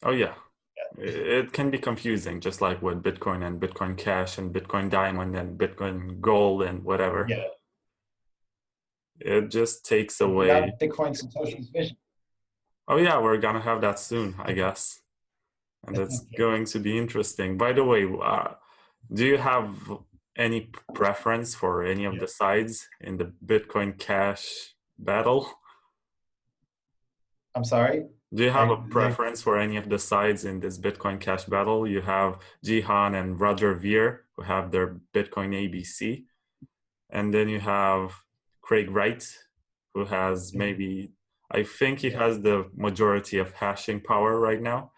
Oh yeah. Yeah. It can be confusing, just like with Bitcoin and Bitcoin Cash and Bitcoin Diamond and Bitcoin Gold and whatever. Yeah. It just takes And you away. have Bitcoin Satoshi's vision. Oh yeah, we're gonna have that soon, I guess. And it's Okay. going to be interesting. By the way, do you have any preference for any of Yeah. the sides in the Bitcoin Cash battle? I'm sorry. Do you have I a preference for any of the sides in this Bitcoin Cash battle? You have Jihan and Roger Ver, who have their Bitcoin ABC. And then you have Craig Wright, who has maybe, I think he yeah. has the majority of hashing power right now.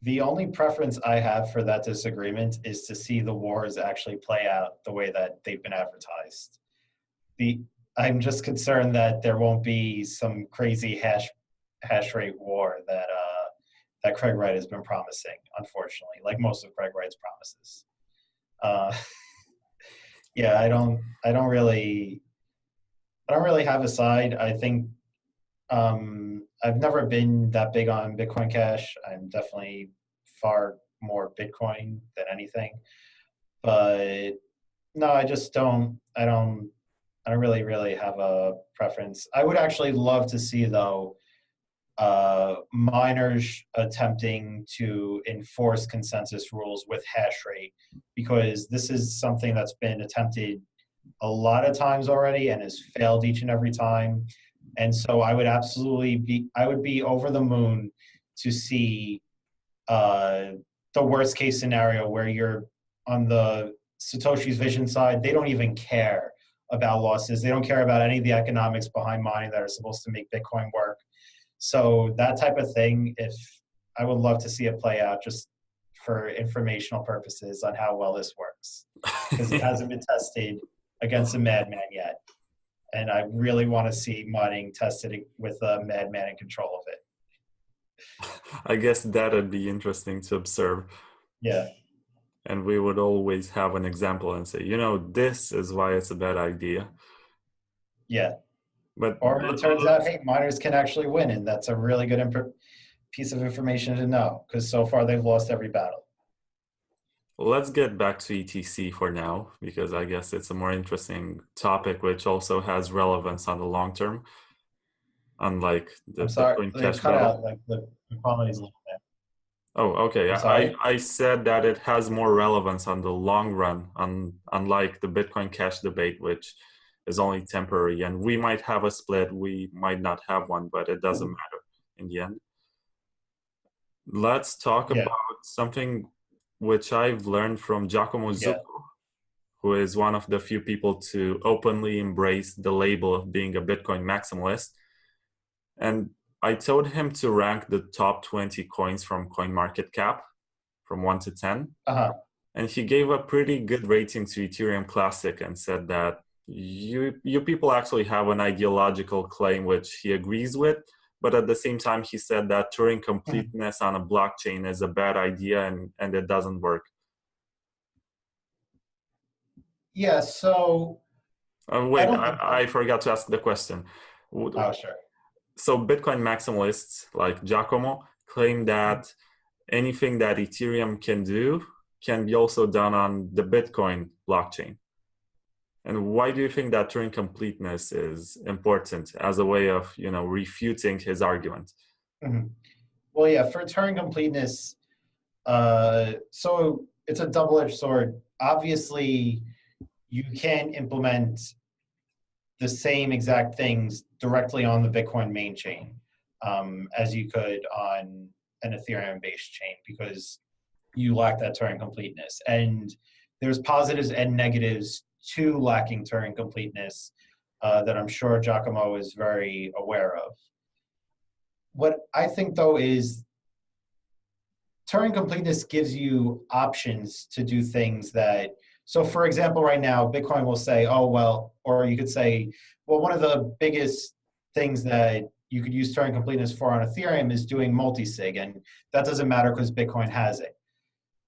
The only preference I have for that disagreement is to see the wars actually play out the way that they've been advertised. The I'm just concerned that there won't be some crazy hash rate war that Craig Wright has been promising, unfortunately, like most of Craig Wright's promises. Uh, yeah, I don't really have a side. I think I've never been that big on Bitcoin Cash. I'm definitely far more Bitcoin than anything. But no, I just don't. I don't really have a preference. I would actually love to see though miners attempting to enforce consensus rules with hash rate because this is something that's been attempted a lot of times already and has failed each and every time. And so I would be over the moon to see uh, the worst case scenario where you're on the Satoshi's vision side. They don't even care about losses. They don't care about any of the economics behind mining that are supposed to make Bitcoin work. So that type of thing, if I would love to see it play out just for informational purposes on how well this works because it hasn't been tested against a madman yet. And I really want to see mining tested with a madman in control of it. I guess that'd be interesting to observe. Yeah, And we would always have an example and say, this is why it's a bad idea. yeah. But Or it turns out, hey, miners can actually win, and that's a really good piece of information to know because so far they've lost every battle. let's get back to ETC for now, because I guess it's a more interesting topic, which also has relevance on the long term, unlike the I'm sorry, Bitcoin they Cash cut battle. out like the quality's a little bit. Oh, okay. I'm I, sorry. I said that it has more relevance on the long run, unlike the Bitcoin Cash debate, which is only temporary. And we might have a split, we might not have one, but it doesn't matter in the end. Let's talk Yeah, about something which I've learned from Giacomo yeah. Zucco, who is one of the few people to openly embrace the label of being a Bitcoin maximalist. And I told him to rank the top 20 coins from CoinMarketCap from 1 to 10. Uh huh. And he gave a pretty good rating to Ethereum Classic and said that you people actually have an ideological claim which he agrees with, but at the same time he said that Turing completeness on a blockchain is a bad idea and it doesn't work. Yeah. So I Wait, don't think that. I forgot to ask the question. Oh, sure. So Bitcoin maximalists like Giacomo claim that anything that Ethereum can do can be also done on the Bitcoin blockchain. And why do you think that Turing completeness is important as a way of, refuting his argument? Mhm. Well, yeah. For Turing completeness, so it's a double-edged sword. Obviously, you can implement the same exact things directly on the Bitcoin main chain as you could on an Ethereum-based chain because you lack that Turing completeness. And there's positives and negatives to lacking Turing completeness that I'm sure Giacomo is very aware of. What I think, though, is Turing completeness gives you options to do things that, so for example, right now, Bitcoin will say, oh, well, or you could say, well, one of the biggest things that you could use Turing completeness for on Ethereum is doing multi-sig, and that doesn't matter because Bitcoin has it.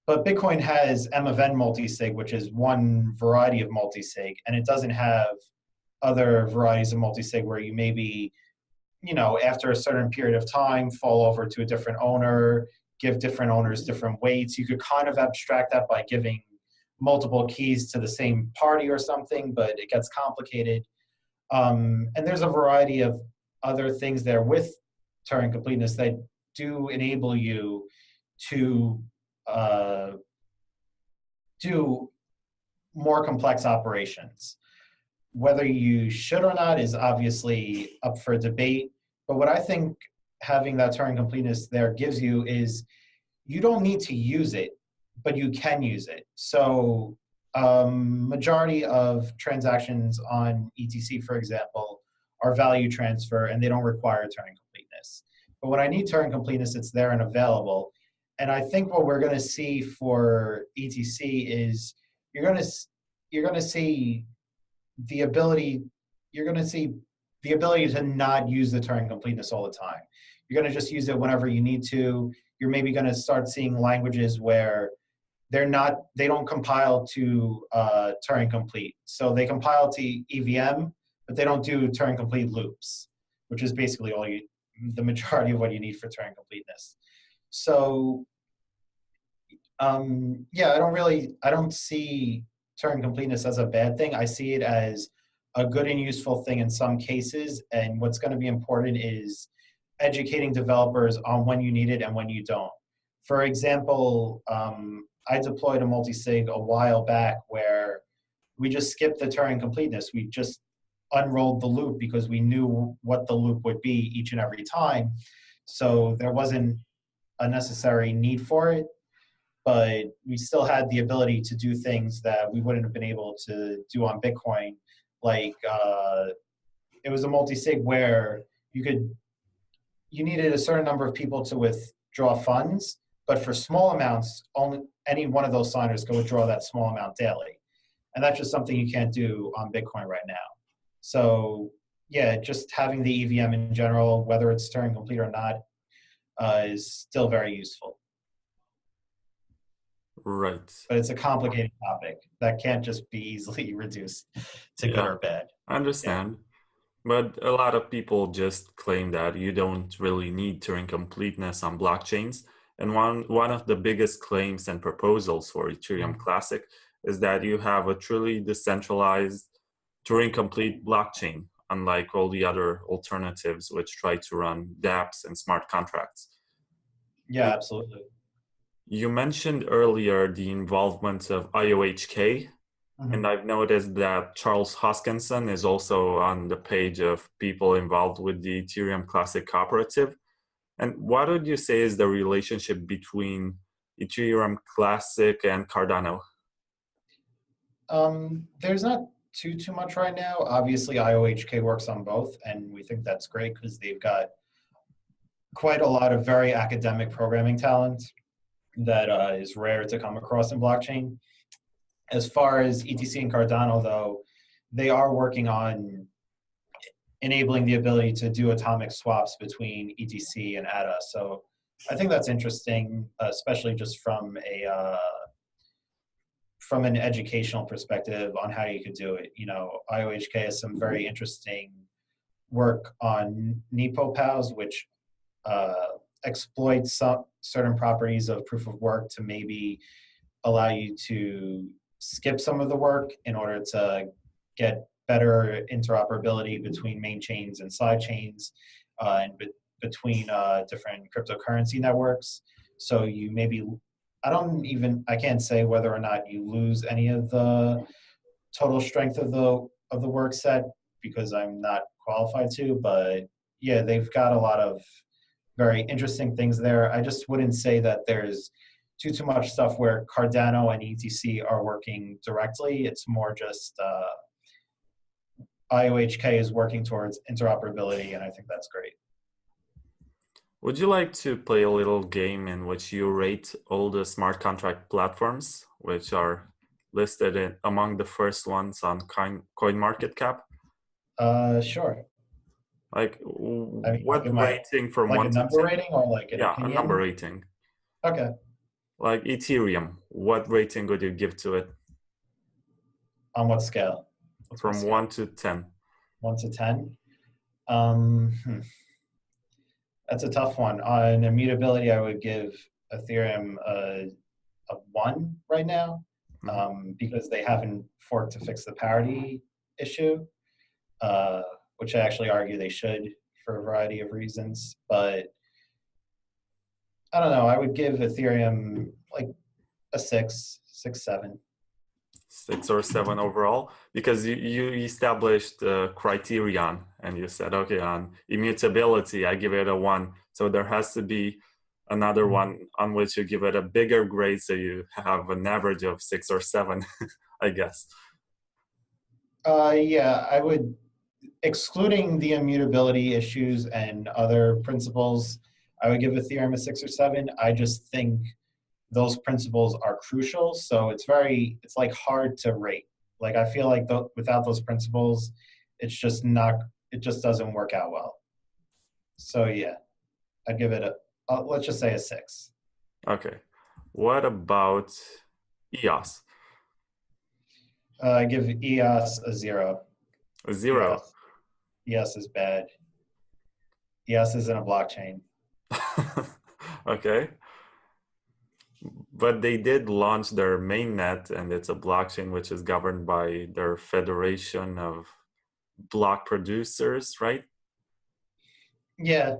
But Bitcoin has M of N multi-sig, which is one variety of multi-sig, and it doesn't have other varieties of multi-sig where you maybe after a certain period of time, fall over to a different owner, give different owners different weights. You could kind of abstract that by giving multiple keys to the same party or something, but it gets complicated. And there's a variety of other things there with Turing completeness that do enable you to do more complex operations. Whether you should or not is obviously up for debate. But what I think having that Turing completeness there gives you is you don't need to use it, but you can use it. So majority of transactions on ETC, for example, are value transfer, and they don't require Turing completeness. But when I need Turing completeness, it's there and available. And I think what we're going to see for ETC is you're going to see the ability to not use the Turing completeness all the time. You're going to just use it whenever you need to. You're maybe going to start seeing languages where they don't compile to Turing complete. So they compile to EVM, but they don't do Turing complete loops, which is basically the majority of what you need for Turing completeness. So yeah, I don't see Turing completeness as a bad thing. I see it as a good and useful thing in some cases. And what's going to be important is educating developers on when you need it and when you don't. For example, I deployed a multi-sig a while back where we just skipped the Turing completeness. We just unrolled the loop because we knew what the loop would be each and every time. So there wasn't a necessary need for it, but we still had the ability to do things that we wouldn't have been able to do on Bitcoin. Like it was a multi-sig where you needed a certain number of people to withdraw funds, but for small amounts, only any one of those signers can withdraw that small amount daily. And that's just something you can't do on Bitcoin right now. So yeah, just having the EVM in general, whether it's Turing complete or not, is still very useful. Right. But it's a complicated topic that can't just be easily reduced to good or bad. I understand. But a lot of people just claim that you don't really need Turing completeness on blockchains. And one of the biggest claims and proposals for Ethereum Classic is that you have a truly decentralized Turing complete blockchain, unlike all the other alternatives which try to run dApps and smart contracts. Yeah, absolutely. You mentioned earlier the involvement of IOHK, and I've noticed that Charles Hoskinson is also on the page of people involved with the Ethereum Classic Cooperative. And what would you say is the relationship between Ethereum Classic and Cardano? There's not too much right now. Obviously, IOHK works on both, and we think that's great because they've got quite a lot of very academic programming talent that is rare to come across in blockchain. As far as ETC and Cardano, though, they are working on enabling the ability to do atomic swaps between ETC and ADA. So I think that's interesting, especially just from an educational perspective on how you could do it. IOHK has some very interesting work on NepoPows, which exploits some certain properties of proof of work to maybe allow you to skip some of the work in order to get better interoperability between main chains and side chains and between different cryptocurrency networks. So you maybe, I can't say whether or not you lose any of the total strength of the work set because I'm not qualified to, but yeah, they've got a lot of very interesting things there. I just wouldn't say that there's too much stuff where Cardano and ETC are working directly. It's more just IOHK is working towards interoperability, and I think that's great. Would you like to play a little game in which you rate all the smart contract platforms, which are listed among the first ones on CoinMarketCap? Sure. Like, what rating from like 1 to 10? Like a number rating or like an opinion? A number rating. Okay. Like Ethereum, what rating would you give to it? On what scale? From 1 to 10. 1 to 10? That's a tough one. On immutability, I would give Ethereum a 1 right now, Mhm. because they haven't forked to fix the parity issue, uh, which I actually argue they should for a variety of reasons. But I don't know. I would give Ethereum like a 6, 7. 6 or 7 overall, because you established a criterion and you said, okay, on immutability, I give it a 1. So there has to be another one on which you give it a bigger grade, so you have an average of 6 or 7, I guess. Yeah, I would, excluding the immutability issues and other principles, I would give Ethereum a 6 or 7. I just think those principles are crucial. So it's like hard to rate. Like I feel like without those principles, it just doesn't work out well. So yeah, I'd give it let's just say a 6. Okay. What about EOS? I give EOS a 0. A 0. EOS, EOS is bad. EOS isn't a blockchain. Okay. But they did launch their mainnet, and it's a blockchain which is governed by their federation of block producers, right? Yeah,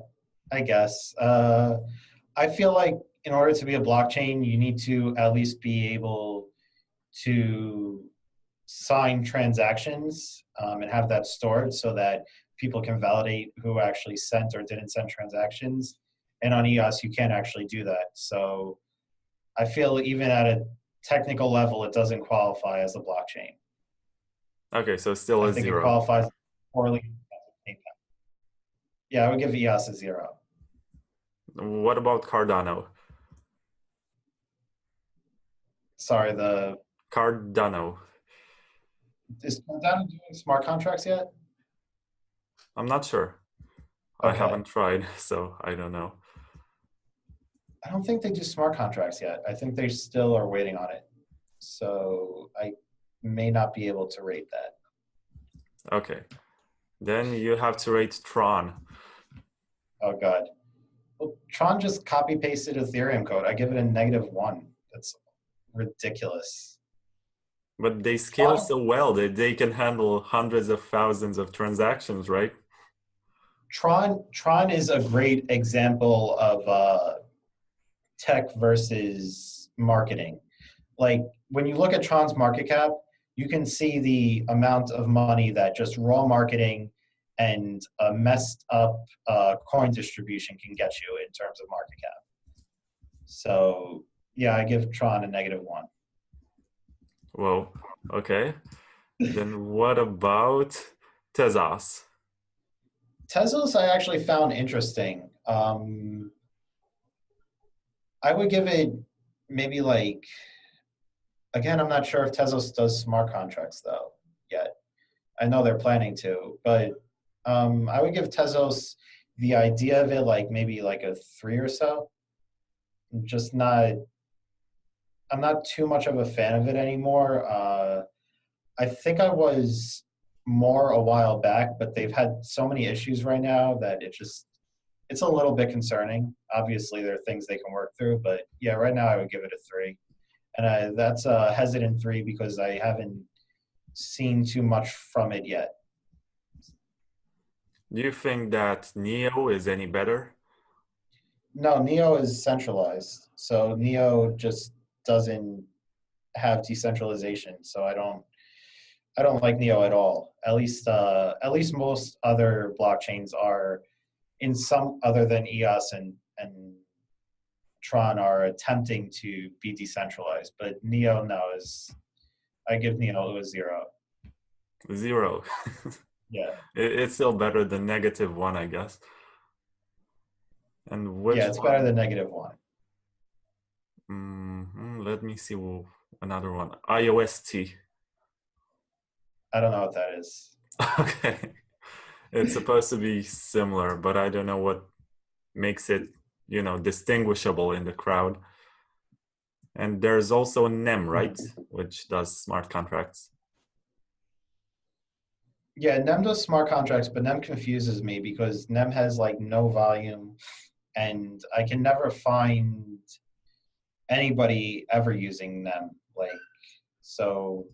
I guess. I feel like in order to be a blockchain, you need to at least be able to sign transactions, and have that stored so that people can validate who actually sent or didn't send transactions. And on EOS, you can't actually do that. So I feel even at a technical level, it doesn't qualify as a blockchain. Okay, so still I a think it 0. qualifies poorly. Yeah, I would give EOS a 0. What about Cardano? Sorry, Cardano. is Cardano doing smart contracts yet? I'm not sure. I Okay. haven't tried, so I don't know. I don't think they do smart contracts yet. I think they still are waiting on it. So I may not be able to rate that. Okay. Then you have to rate TRON. Oh God. Well, Tron just copy pasted Ethereum code. I give it a -1. That's ridiculous. But they scale Tron, so well that they can handle hundreds of thousands of transactions, right? Tron is a great example of tech versus marketing. Like when you look at Tron's market cap, you can see the amount of money that just raw marketing and a messed up coin distribution can get you in terms of market cap. So yeah, I give Tron a -1. Well, okay. Then what about Tezos? Tezos I actually found interesting. I would give it maybe like, again, I'm not sure if Tezos does smart contracts though yet. I know they're planning to, but I would give Tezos the idea of it like maybe like a 3 or so. Just not, I'm not too much of a fan of it anymore. I think I was more a while back, but they've had so many issues right now that it's a little bit concerning. Obviously, there are things they can work through, but yeah, right now I would give it a 3. And that's a hesitant 3 because I haven't seen too much from it yet. Do you think that Neo is any better? No, Neo is centralized. So Neo just doesn't have decentralization. So I don't like Neo at all. At least most other blockchains are in some other than EOS and Tron are attempting to be decentralized. But Neo no is I give Neo a 0. 0. Yeah. It's still better than -1, I guess. And Yeah, which it's better one? than -1. Let me see another one. IOST. I don't know what that is. Okay. It's supposed to be similar, but I don't know what makes it, distinguishable in the crowd. And there's also NEM, right? Which does smart contracts. Yeah, NEM does smart contracts, but NEM confuses me because NEM has like no volume, and I can never find anybody ever using NEM. Like, so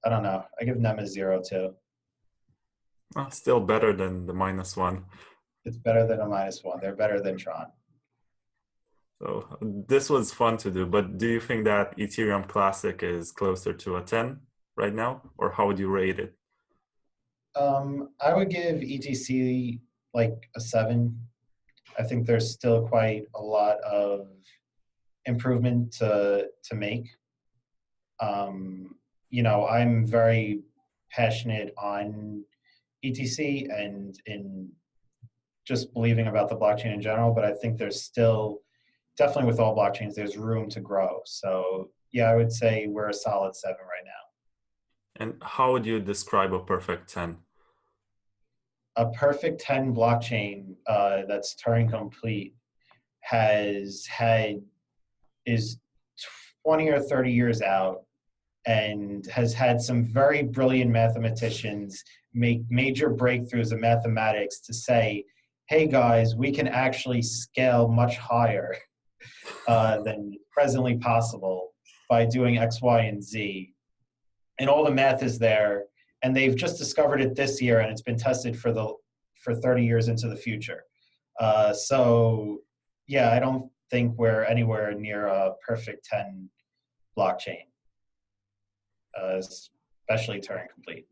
I don't know. I give NEM a 0 too. Still better than the -1. It's better than a -1. They're better than Tron. So this was fun to do, but do you think that Ethereum Classic is closer to a 10 right now, or how would you rate it? I would give ETC like a 7. I think there's still quite a lot of improvement to make. You know, I'm very passionate on ETC and in just believing about the blockchain in general, but I think there's still, definitely with all blockchains, there's room to grow. So yeah, I would say we're a solid 7 right now. And how would you describe a perfect 10? A perfect 10 blockchain that's Turing complete has had is 20 or 30 years out and has had some very brilliant mathematicians make major breakthroughs in mathematics to say, hey guys, we can actually scale much higher than presently possible by doing X, Y, and Z. And all the math is there. And they've just discovered it this year, and it's been tested for 30 years into the future. So yeah, I don't think we're anywhere near a perfect 10 blockchain, especially Turing complete.